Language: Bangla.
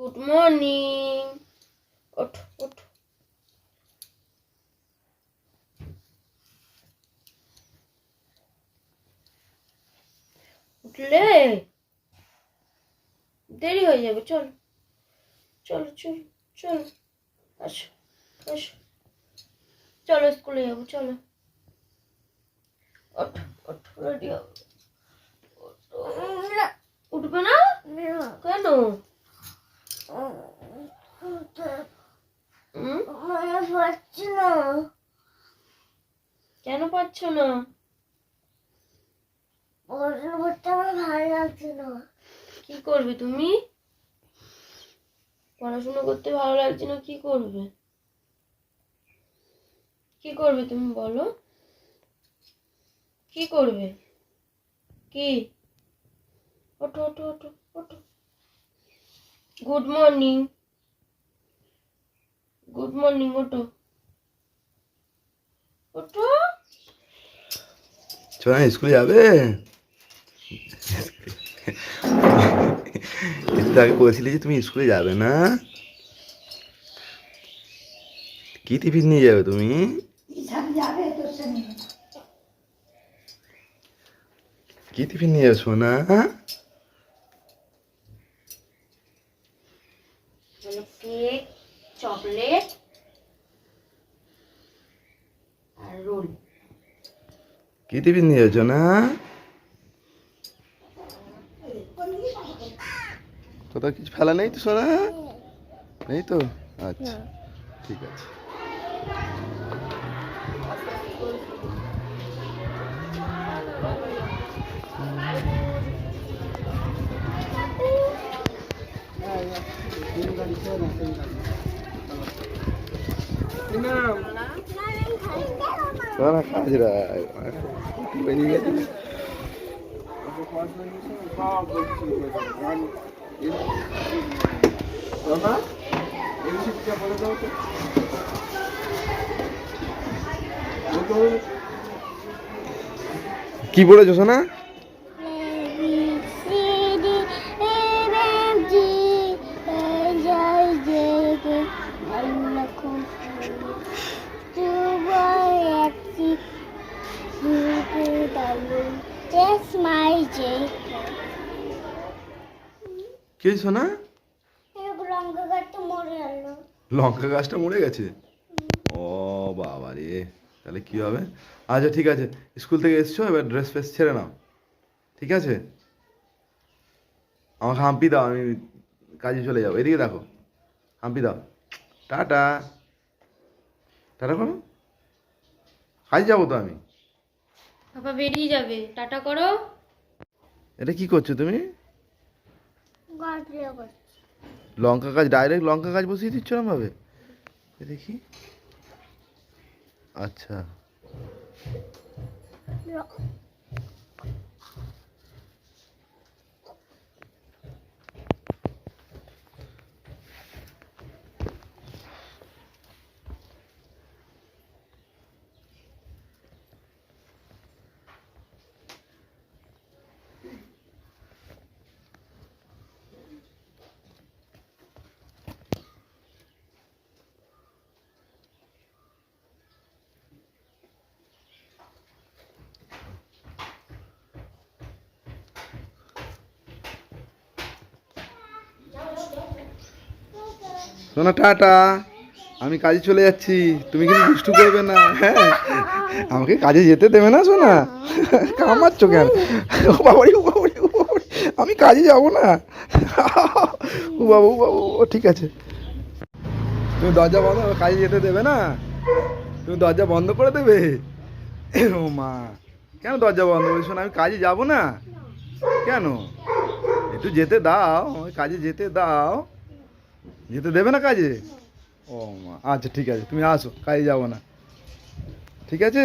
Good morning. ওঠ ওঠ। উঠলে দেরি হয়ে যাবে। চল চলো চলো চলো, আসো আসো, চলো স্কুলে যাবো। চলো ওঠ ওঠ, রেডি হবো। উঠবে না কেন? কেন পারছো না? ভালো লাগছে না। কি করবে তুমি? পড়াশোনা করতে ভালো লাগছে না, কি করবে? কি করবে তুমি বলো? কি করবে? কি? ওঠো ওঠো ওঠো ওঠো। Good morning, good morning. ওঠো ওঠো। সোনা স্কুলে যাবে? একটু আগে বলছিলে যে তুমি স্কুলে যাবে না? কি টিফিন নিয়ে যাবে তুমি? কি টিফিন নিয়ে যাবে সোনা? কেক, চকলেট আর রোল। কি টিফিন নিয়ে যাচ্ছ না? কোথাও কিছু ফেলা নেই তো সোনা? নেই তো? আচ্ছা ঠিক আছে। সোনা কাজরা বেরিয়ে গেছে। কি বলেছো সোনা? কি সোনা? লঙ্কা গাছটা মরে গেছে? ও বাবা রে, তাহলে কি হবে? আচ্ছা ঠিক আছে, স্কুল থেকে এসছো, এবার ড্রেস ফ্রেস ছেড়ে নাও, ঠিক আছে? আমাকে হাম্পি দাও, আমি কাজে চলে যাবো। এদিকে দেখো, হাম্পি দাও। টাটা, টাটা করো, কাজে যাবো তো আমি। বাবা বেরিয়ে যাবে, টাটা করো। এটা কি করছো তুমি? লঙ্কা গাছ, ডাইরেক্ট লঙ্কা গাছ বসিয়ে দিচ্ছ না ভাবে? দেখি, আচ্ছা। শোনা টাটা, আমি কাজে চলে যাচ্ছি, তুমি কিন্তু দুষ্টু করবে না, হ্যাঁ? আমাকে কাজে যেতে দেবে না শোনা? কামাচ্ছ কেন? ও বাবারি ও বাবারি ও বাবারি, আমি কাজে যাবো না। ও বাবু ও বাবু, ও ঠিক আছে। তুমি দরজা বন্ধ, কাজে যেতে দেবে না? তুমি দরজা বন্ধ করে দেবে? ও মা, কেন দরজা বন্ধ করে? শোনা আমি কাজে যাবো না কেন? একটু যেতে দাও, আমাকে কাজে যেতে দাও। যেতে দেবে না কাজে? ও মা, আচ্ছা ঠিক আছে, তুমি আসো, কাজে যাবো না, ঠিক আছে?